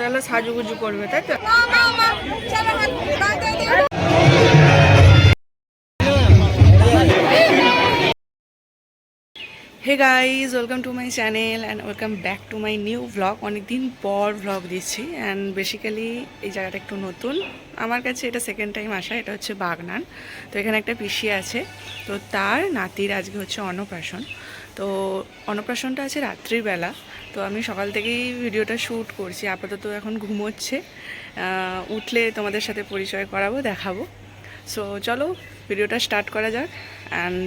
সন্ধ্যাবেলা সাজুগুজু করবে, তাই তো? Hey guys, welcome to my channel and welcome back to my new vlog. অনেকদিন পর ভ্লগ দিচ্ছি অ্যান্ড বেসিক্যালি এই জায়গাটা একটু নতুন আমার কাছে। এটা সেকেন্ড টাইম আসা। এটা হচ্ছে বাগনান। তো এখানে একটা পিসি আছে, তো তার নাতির আজকে হচ্ছে অন্নপ্রাশন। তো অন্নপ্রাশনটা আছে রাত্রিবেলা। তো আমি সকাল থেকেই ভিডিওটা শ্যুট করছি। আপাতত এখন ঘুমোচ্ছে, উঠলে তোমাদের সাথে পরিচয় করাবো, দেখাবো। সো চলো ভিডিওটা স্টার্ট করা যাক। And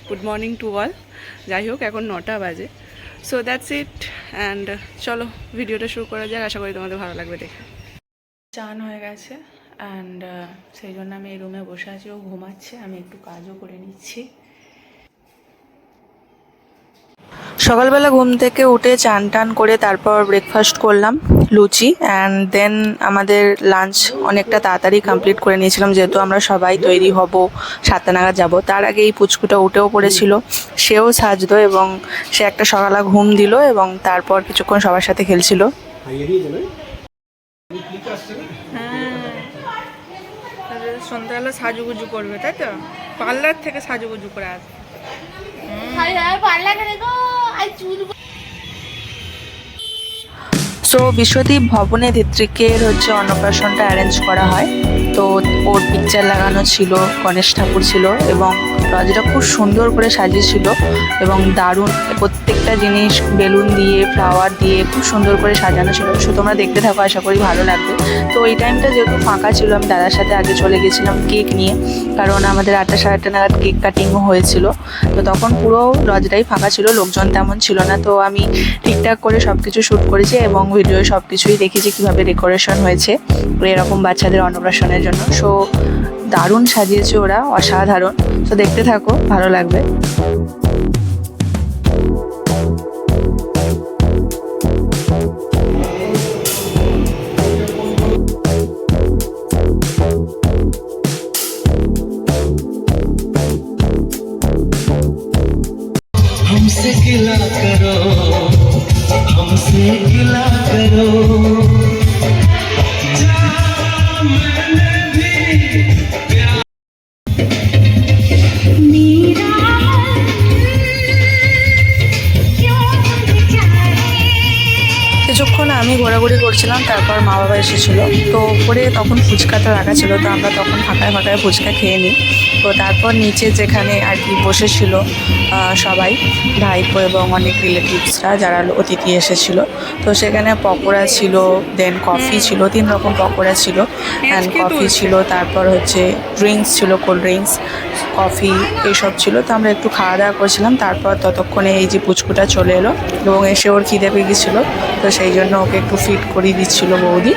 good morning to all. যাই হোক, এখন 9টা বাজে। So that's it. অ্যান্ড চলো ভিডিওটা শুরু করা যাক। আশা করি তোমাদের ভালো লাগবে দেখে। চান হয়ে গেছে অ্যান্ড সেই জন্য আমি এই রুমে বসে আছি। ও ঘুমাচ্ছে, আমি একটু কাজও করে নিচ্ছি। সকালবেলা ঘুম থেকে উঠে চান টান করে তারপর ব্রেকফাস্ট করলাম, লুচি। অ্যান্ড দেন আমাদের লাঞ্চ অনেকটা তাড়াতাড়ি কমপ্লিট করে নিয়েছিলাম, যেহেতু আমরা সবাই তৈরি হব 7টা নাগাদ যাব। তার আগে এই পুচকুটা উঠেও পড়েছিল, সেও সাজতো এবং সে একটা সকালে ঘুম দিল এবং তারপর কিছুক্ষণ সবার সাথে খেলছিল। সন্ধ্যাবেলা সাজুগুজু করবে, তাই তো? পার্লার থেকে সাজুগুজু করে আসবে। সো বিশ্বদীপ ভবনে ঋত্বিকের হচ্ছে অন্নপ্রাশনটা অ্যারেঞ্জ করা হয়। তো ওর পিকচার লাগানো ছিল, গণেশ ঠাকুর ছিল এবং লজটা খুব সুন্দর করে সাজিয়েছিল এবং দারুণ প্রত্যেকটা জিনিস বেলুন দিয়ে, ফ্লাওয়ার দিয়ে খুব সুন্দর করে সাজানো ছিল। সো তোমরা দেখতে থাকো, আশা করি ভালো লাগবে। তো এই টাইমটা যেহেতু ফাঁকা ছিল, আমি দাদার সাথে আগে চলে গেছিলাম কেক নিয়ে, কারণ আমাদের 8টা সাড়ে 8টা নাগাদ কেক কাটিংও হয়েছিল। তো তখন পুরো লজটাই ফাঁকা ছিল, লোকজন তেমন ছিল না। তো আমি ঠিকঠাক করে সব কিছু শ্যুট করেছি এবং ভিডিও সব কিছুই দেখেছি কীভাবে ডেকোরেশন হয়েছে এরকম বাচ্চাদের অন্নপ্রাশনের জন্য। সো দারুণ সাজিয়েছে ওরা, অসাধারণ। তো দেখতে থাকো, ভালো লাগবে। हमसे गिला करो, हमसे गिला करो, मैंने भी प्यार मेरा क्यों কিছুক্ষণ আমি ঘোরাঘুরি করছিলাম, তারপর মা বাবা এসেছিলো। তো উপরে তখন ফুচকাটা রাখা ছিল, তো আমরা তখন ফাঁকায় ফাঁকায় ফুচকা খেয়ে নিই। তো তারপর নিচে যেখানে আর কি বসেছিল সবাই, ভাইপো এবং অনেক রিলেটিভসরা যারা অতিথি এসেছিলো, তো সেখানে পকোড়া ছিল, দেন কফি ছিল, 3 রকম পকোড়া ছিল অ্যান্ড কফি ছিল, তারপর হচ্ছে ড্রিঙ্কস ছিল, কোল্ড ড্রিঙ্কস, কফি, এইসব ছিল। তো আমরা একটু খাওয়া দাওয়া করছিলাম। তারপর ততক্ষণে এই যে পুচকুটা চলে এলো এবং এসে ওর খিদে পেয়ে গেছিলো, তো সেই জন্য ওকে একটু ফিট করিয়ে দিচ্ছিল বৌদি।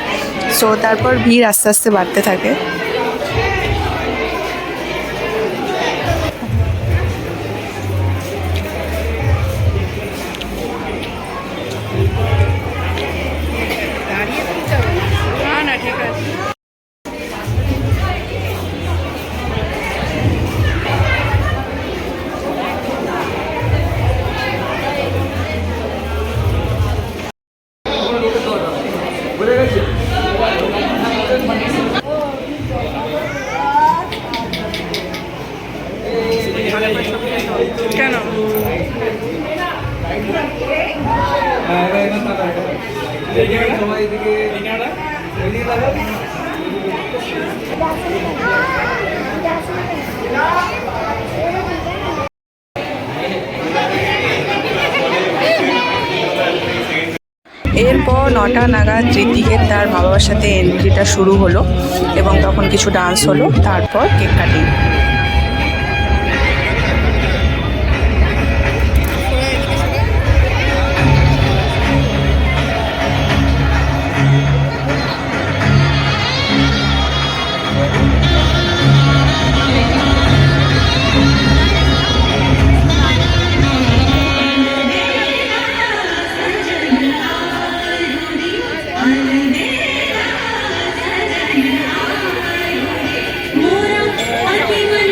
সো তারপর ভিড় আস্তে আস্তে বাড়তে থাকে। না ঠিক আছে। কেন? এরপর 9টা নাগাদ ঋত্বিকের তার মা বাবার সাথে এন্ট্রিটা শুরু হলো এবং তখন কিছু ডান্স হলো, তারপর কেক কাটিং। मोरा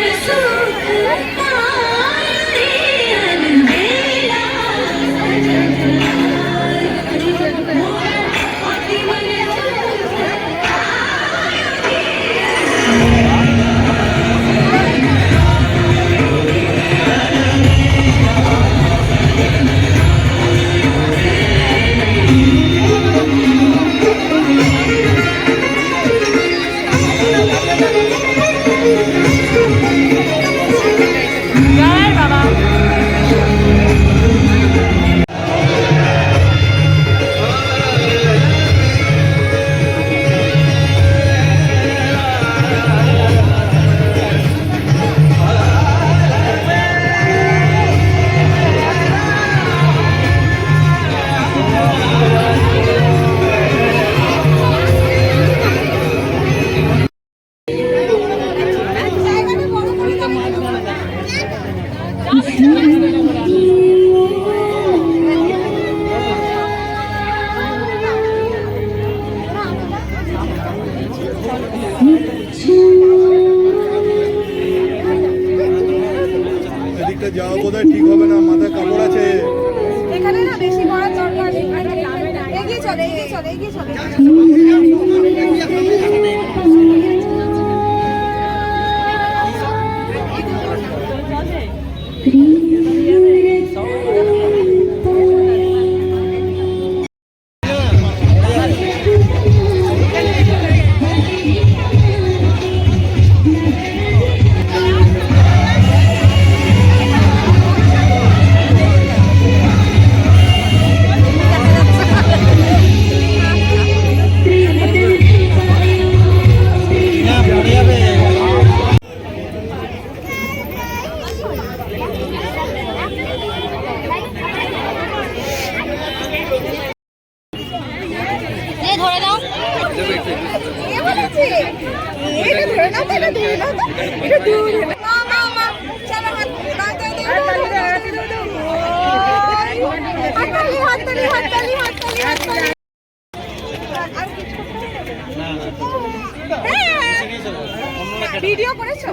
ভিডিও করেছো?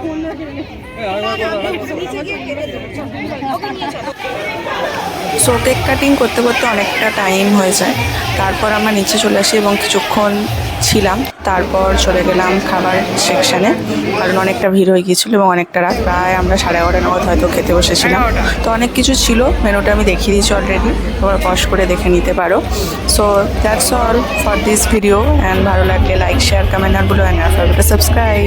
সো কেক কাটিং করতে করতে অনেকটা টাইম হয়ে যায়, তারপর আমরা নিচে চলে আসি এবং কিছুক্ষণ ছিলাম, তারপর চলে গেলাম খাবার সেকশানে, কারণ অনেকটা ভিড় হয়ে গিয়েছিলো এবং অনেকটা রাত, প্রায় আমরা 11:30 নাগাদ হয়তো খেতে বসেছিলাম। তো অনেক কিছু ছিল, মেনুটা আমি দেখিয়ে দিয়েছি অলরেডি, তোমরা পজ করে দেখে নিতে পারো। So that's all for this video, and ভালো লাগলে লাইক শেয়ার কমেন্ট আর বলো, অ্যান্ড সাবস্ক্রাইব।